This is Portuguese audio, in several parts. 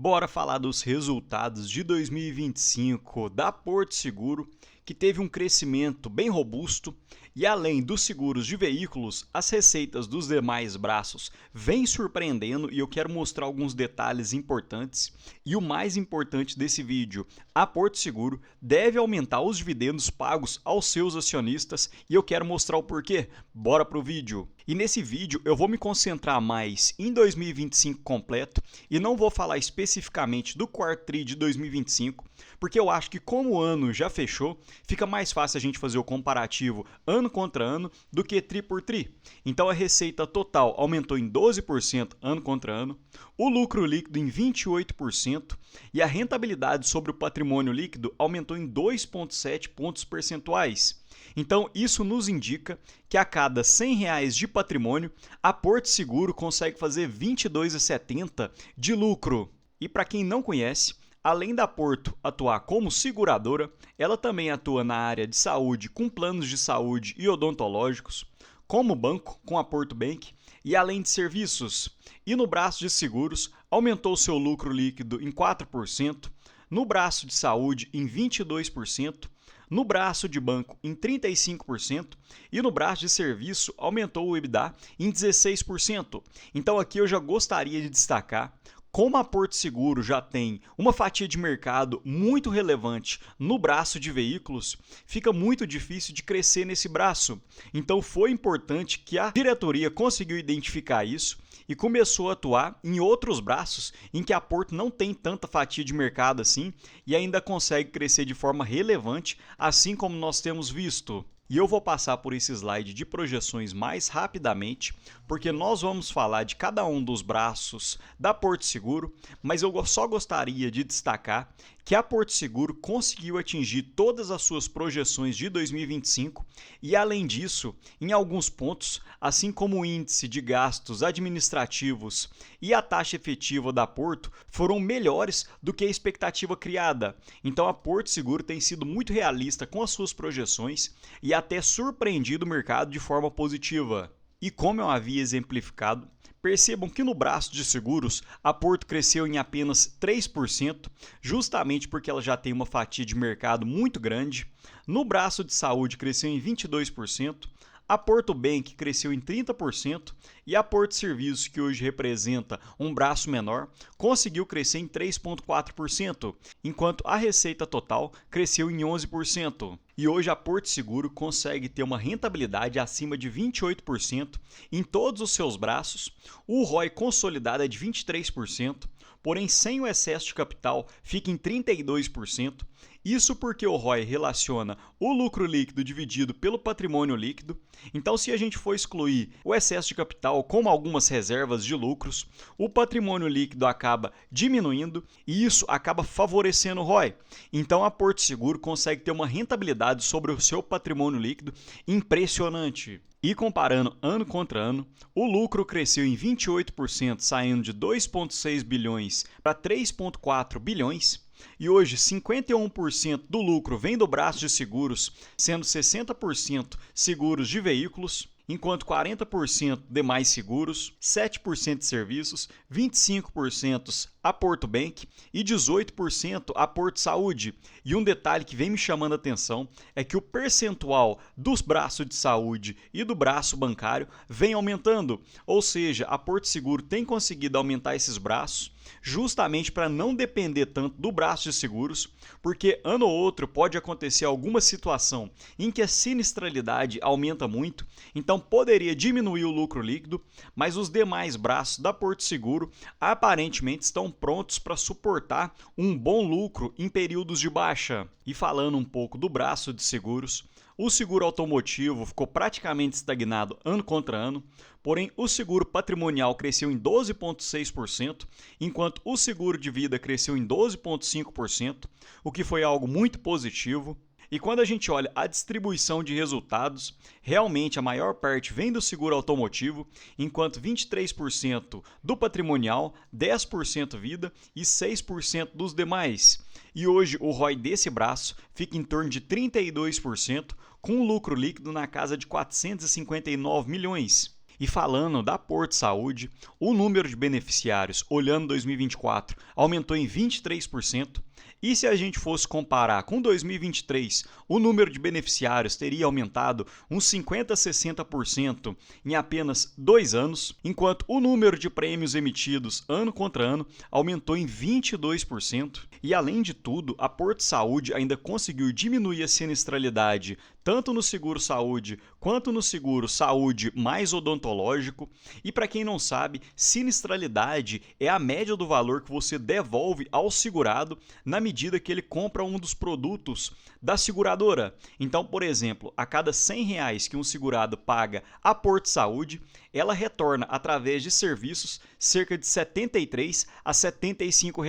Bora falar dos resultados de 2025 da Porto Seguro, que teve um crescimento bem robusto e, além dos seguros de veículos, as receitas dos demais braços vêm surpreendendo e eu quero mostrar alguns detalhes importantes. E o mais importante desse vídeo, a Porto Seguro deve aumentar os dividendos pagos aos seus acionistas e eu quero mostrar o porquê. Bora pro vídeo! E nesse vídeo eu vou me concentrar mais em 2025 completo e não vou falar especificamente do quarto tri de 2025, porque eu acho que como o ano já fechou, fica mais fácil a gente fazer o comparativo ano contra ano do que tri por tri. Então a receita total aumentou em 12% ano contra ano, o lucro líquido em 28% e a rentabilidade sobre o patrimônio líquido aumentou em 2,7 pontos percentuais. Então, isso nos indica que a cada R$ 100 de patrimônio, a Porto Seguro consegue fazer R$ 22,70 de lucro. E para quem não conhece, além da Porto atuar como seguradora, ela também atua na área de saúde com planos de saúde e odontológicos, como banco com a Porto Bank e além de serviços. E no braço de seguros, aumentou seu lucro líquido em 4%, no braço de saúde em 22%, no braço de banco em 35% e no braço de serviço aumentou o EBITDA em 16%. Então aqui eu já gostaria de destacar como a Porto Seguro já tem uma fatia de mercado muito relevante no braço de veículos, fica muito difícil de crescer nesse braço. Então foi importante que a diretoria conseguiu identificar isso e começou a atuar em outros braços em que a Porto não tem tanta fatia de mercado assim e ainda consegue crescer de forma relevante, assim como nós temos visto. E eu vou passar por esse slide de projeções mais rapidamente, porque nós vamos falar de cada um dos braços da Porto Seguro, mas eu só gostaria de destacar que a Porto Seguro conseguiu atingir todas as suas projeções de 2025 e, além disso, em alguns pontos, assim como o índice de gastos administrativos e a taxa efetiva da Porto, foram melhores do que a expectativa criada. Então, a Porto Seguro tem sido muito realista com as suas projeções e até surpreendido o mercado de forma positiva. E como eu havia exemplificado, percebam que no braço de seguros, a Porto cresceu em apenas 3%, justamente porque ela já tem uma fatia de mercado muito grande. No braço de saúde, cresceu em 22%. A Porto Bank cresceu em 30% e a Porto Serviços, que hoje representa um braço menor, conseguiu crescer em 3,4%, enquanto a receita total cresceu em 11%. E hoje a Porto Seguro consegue ter uma rentabilidade acima de 28% em todos os seus braços, o ROI consolidado é de 23%, porém sem o excesso de capital fica em 32%, isso porque o ROI relaciona o lucro líquido dividido pelo patrimônio líquido. Então, se a gente for excluir o excesso de capital, como algumas reservas de lucros, o patrimônio líquido acaba diminuindo e isso acaba favorecendo o ROI. Então, a Porto Seguro consegue ter uma rentabilidade sobre o seu patrimônio líquido impressionante. E comparando ano contra ano, o lucro cresceu em 28%, saindo de 2,6 bilhões para 3,4 bilhões. E hoje, 51% do lucro vem do braço de seguros, sendo 60% seguros de veículos, enquanto 40% demais seguros, 7% de serviços, 25% a Porto Bank e 18% a Porto Saúde. E um detalhe que vem me chamando a atenção é que o percentual dos braços de saúde e do braço bancário vem aumentando, ou seja, a Porto Seguro tem conseguido aumentar esses braços justamente para não depender tanto do braço de seguros, porque ano ou outro pode acontecer alguma situação em que a sinistralidade aumenta muito, então poderia diminuir o lucro líquido, mas os demais braços da Porto Seguro aparentemente estão prontos para suportar um bom lucro em períodos de baixa. E falando um pouco do braço de seguros, o seguro automotivo ficou praticamente estagnado ano contra ano, porém o seguro patrimonial cresceu em 12,6%, enquanto o seguro de vida cresceu em 12,5%, o que foi algo muito positivo. E quando a gente olha a distribuição de resultados, realmente a maior parte vem do seguro automotivo, enquanto 23% do patrimonial, 10% vida e 6% dos demais. E hoje o ROI desse braço fica em torno de 32%, com um lucro líquido na casa de 459 milhões. E falando da Porto Saúde, o número de beneficiários, olhando 2024, aumentou em 23%. E se a gente fosse comparar com 2023, o número de beneficiários teria aumentado uns 50 a 60% em apenas 2 anos, enquanto o número de prêmios emitidos ano contra ano aumentou em 22%. E além de tudo, a Porto Saúde ainda conseguiu diminuir a sinistralidade tanto no seguro saúde quanto no seguro saúde mais odontológico. E para quem não sabe, sinistralidade é a média do valor que você devolve ao segurado na medida que ele compra um dos produtos da seguradora. Então, por exemplo, a cada R$ 100 que um segurado paga à Porto Saúde, ela retorna através de serviços cerca de R$ 73 a R$ 75.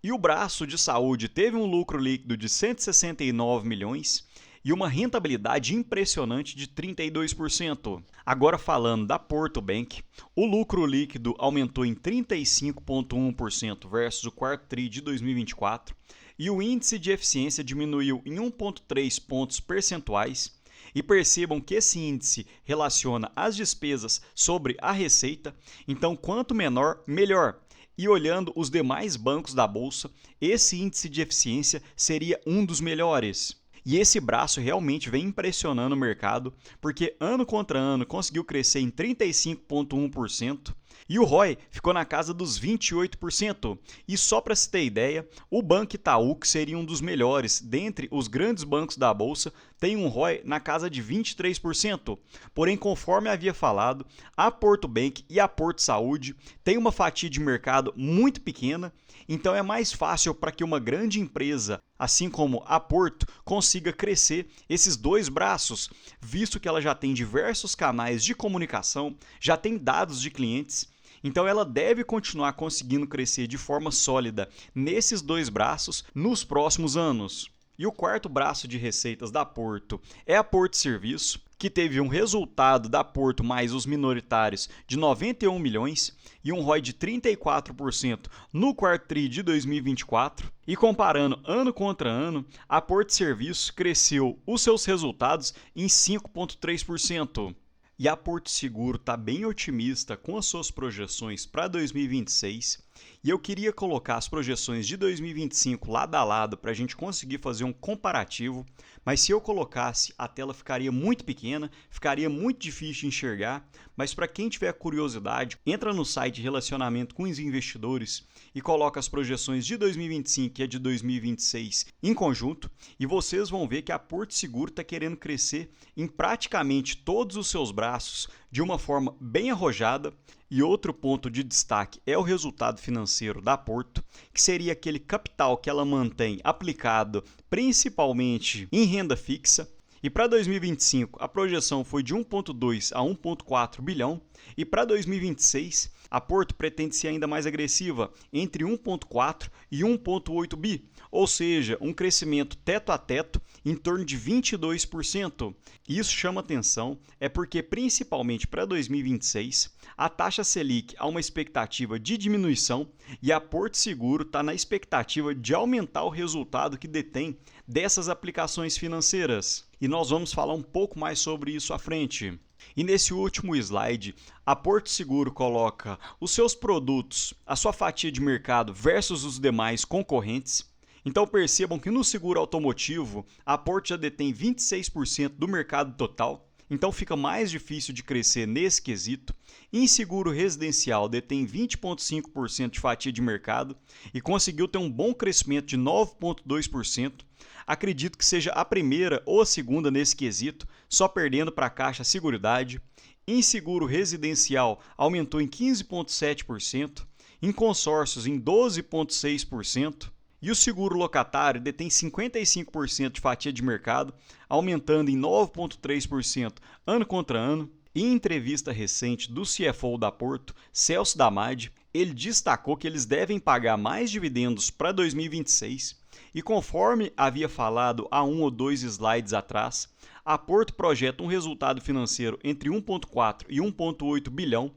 E o braço de saúde teve um lucro líquido de 169 milhões e uma rentabilidade impressionante de 32%. Agora falando da Porto Bank, o lucro líquido aumentou em 35,1% versus o quarto tri de 2024 e o índice de eficiência diminuiu em 1,3 pontos percentuais. E percebam que esse índice relaciona as despesas sobre a receita, então quanto menor, melhor. E olhando os demais bancos da bolsa, esse índice de eficiência seria um dos melhores. E esse braço realmente vem impressionando o mercado, porque ano contra ano conseguiu crescer em 35,1%. E o ROI ficou na casa dos 28%. E só para se ter ideia, o Banco Itaú, que seria um dos melhores dentre os grandes bancos da bolsa, tem um ROI na casa de 23%. Porém, conforme havia falado, a Porto Bank e a Porto Saúde têm uma fatia de mercado muito pequena, então é mais fácil para que uma grande empresa, assim como a Porto, consiga crescer esses dois braços, visto que ela já tem diversos canais de comunicação, já tem dados de clientes. Então ela deve continuar conseguindo crescer de forma sólida nesses dois braços nos próximos anos. E o quarto braço de receitas da Porto é a Porto Serviço, que teve um resultado da Porto mais os minoritários de 91 milhões e um ROI de 34% no quarto tri de 2024. E comparando ano contra ano, a Porto Serviço cresceu os seus resultados em 5,3%. E a Porto Seguro está bem otimista com as suas projeções para 2026. E eu queria colocar as projeções de 2025 lado a lado para a gente conseguir fazer um comparativo. Mas se eu colocasse, a tela ficaria muito pequena, ficaria muito difícil de enxergar. Mas para quem tiver curiosidade, entra no site de relacionamento com os investidores e coloca as projeções de 2025 e a de 2026 em conjunto. E vocês vão ver que a Porto Seguro está querendo crescer em praticamente todos os seus braços de uma forma bem arrojada. E outro ponto de destaque é o resultado financeiro da Porto, que seria aquele capital que ela mantém aplicado principalmente em renda fixa. E para 2025, a projeção foi de 1,2 a 1,4 bilhão. E para 2026, a Porto pretende ser ainda mais agressiva, entre 1,4 e 1,8 bi, ou seja, um crescimento teto a teto em torno de 22%. E isso chama atenção, é porque principalmente para 2026, a taxa Selic há uma expectativa de diminuição e a Porto Seguro está na expectativa de aumentar o resultado que detém dessas aplicações financeiras. E nós vamos falar um pouco mais sobre isso à frente. E nesse último slide, a Porto Seguro coloca os seus produtos, a sua fatia de mercado versus os demais concorrentes. Então percebam que no seguro automotivo, a Porto já detém 26% do mercado total, então fica mais difícil de crescer nesse quesito. Em seguro residencial, detém 20,5% de fatia de mercado e conseguiu ter um bom crescimento de 9,2%. Acredito que seja a primeira ou a segunda nesse quesito, só perdendo para a Caixa Seguridade. Em seguro residencial, aumentou em 15,7%, em consórcios em 12,6%. E o seguro locatário detém 55% de fatia de mercado, aumentando em 9,3% ano contra ano. E em entrevista recente do CFO da Porto, Celso Damadi, ele destacou que eles devem pagar mais dividendos para 2026. E conforme havia falado há 1 ou 2 slides atrás, a Porto projeta um resultado financeiro entre 1,4 e 1,8 bilhão,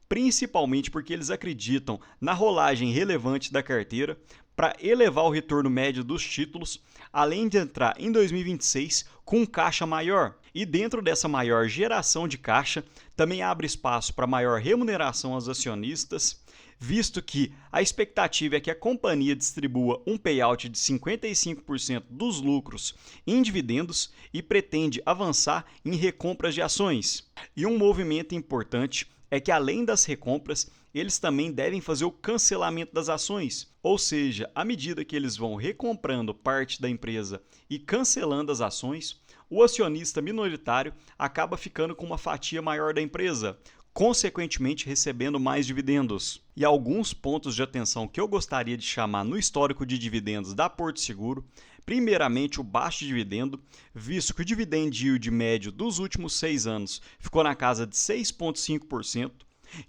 principalmente porque eles acreditam na rolagem relevante da carteira para elevar o retorno médio dos títulos, além de entrar em 2026 com um caixa maior. E dentro dessa maior geração de caixa, também abre espaço para maior remuneração aos acionistas, visto que a expectativa é que a companhia distribua um payout de 55% dos lucros em dividendos e pretende avançar em recompras de ações. E um movimento importante é que, além das recompras, eles também devem fazer o cancelamento das ações, ou seja, à medida que eles vão recomprando parte da empresa e cancelando as ações, o acionista minoritário acaba ficando com uma fatia maior da empresa, consequentemente recebendo mais dividendos. E alguns pontos de atenção que eu gostaria de chamar no histórico de dividendos da Porto Seguro: primeiramente, o baixo dividendo, visto que o dividend yield médio dos últimos 6 anos ficou na casa de 6,5%.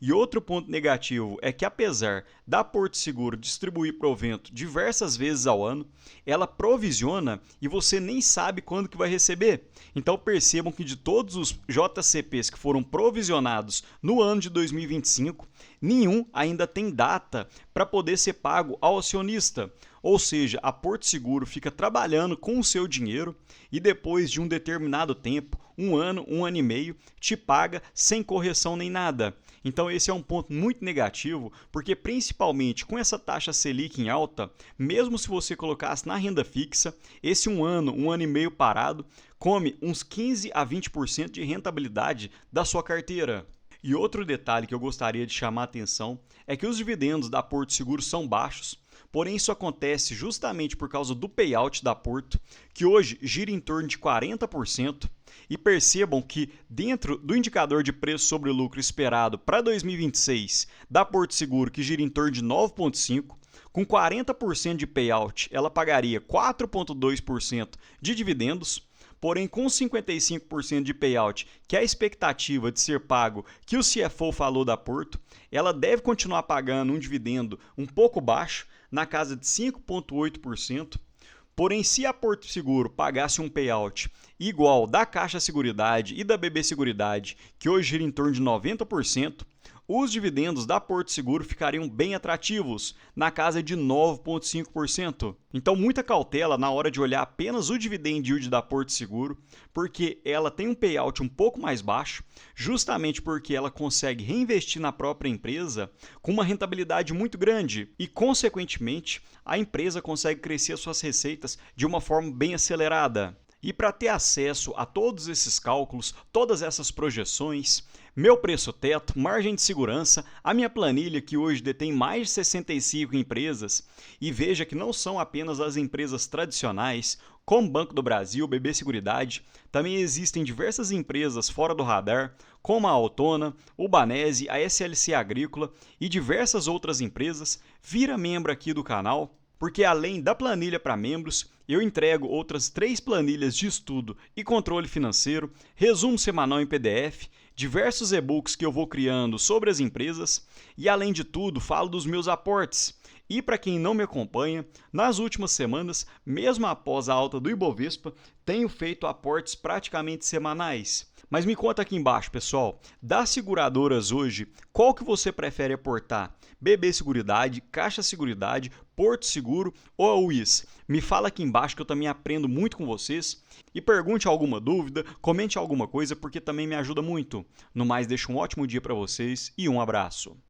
E outro ponto negativo é que, apesar da Porto Seguro distribuir provento diversas vezes ao ano, ela provisiona e você nem sabe quando que vai receber. Então percebam que de todos os JCPs que foram provisionados no ano de 2025, nenhum ainda tem data para poder ser pago ao acionista. Ou seja, a Porto Seguro fica trabalhando com o seu dinheiro e depois de um determinado tempo, um ano e meio, te paga sem correção nem nada. Então esse é um ponto muito negativo, porque principalmente com essa taxa Selic em alta, mesmo se você colocasse na renda fixa, esse um ano e meio parado, come uns 15 a 20% de rentabilidade da sua carteira. E outro detalhe que eu gostaria de chamar a atenção é que os dividendos da Porto Seguro são baixos, porém isso acontece justamente por causa do payout da Porto, que hoje gira em torno de 40%, e percebam que dentro do indicador de preço sobre lucro esperado para 2026 da Porto Seguro, que gira em torno de 9,5%, com 40% de payout, ela pagaria 4,2% de dividendos. Porém, com 55% de payout, que é a expectativa de ser pago que o CFO falou da Porto, ela deve continuar pagando um dividendo um pouco baixo, na casa de 5,8%. Porém, se a Porto Seguro pagasse um payout igual da Caixa Seguridade e da BB Seguridade, que hoje gira em torno de 90%, os dividendos da Porto Seguro ficariam bem atrativos, na casa de 9,5%. Então, muita cautela na hora de olhar apenas o dividend yield da Porto Seguro, porque ela tem um payout um pouco mais baixo, justamente porque ela consegue reinvestir na própria empresa com uma rentabilidade muito grande e, consequentemente, a empresa consegue crescer suas receitas de uma forma bem acelerada. E para ter acesso a todos esses cálculos, todas essas projeções, meu preço teto, margem de segurança, a minha planilha que hoje detém mais de 65 empresas, e veja que não são apenas as empresas tradicionais, como Banco do Brasil, BB Seguridade, também existem diversas empresas fora do radar, como a Autona, o Banese, a SLC Agrícola e diversas outras empresas. Vira membro aqui do canal, porque além da planilha para membros, eu entrego outras 3 planilhas de estudo e controle financeiro, resumo semanal em PDF, diversos e-books que eu vou criando sobre as empresas e, além de tudo, falo dos meus aportes. E para quem não me acompanha, nas últimas semanas, mesmo após a alta do Ibovespa, tenho feito aportes praticamente semanais. Mas me conta aqui embaixo, pessoal, das seguradoras hoje, qual que você prefere aportar? BB Seguridade, Caixa Seguridade, Porto Seguro ou a UIS? Me fala aqui embaixo que eu também aprendo muito com vocês. E pergunte alguma dúvida, comente alguma coisa, porque também me ajuda muito. No mais, deixo um ótimo dia para vocês e um abraço.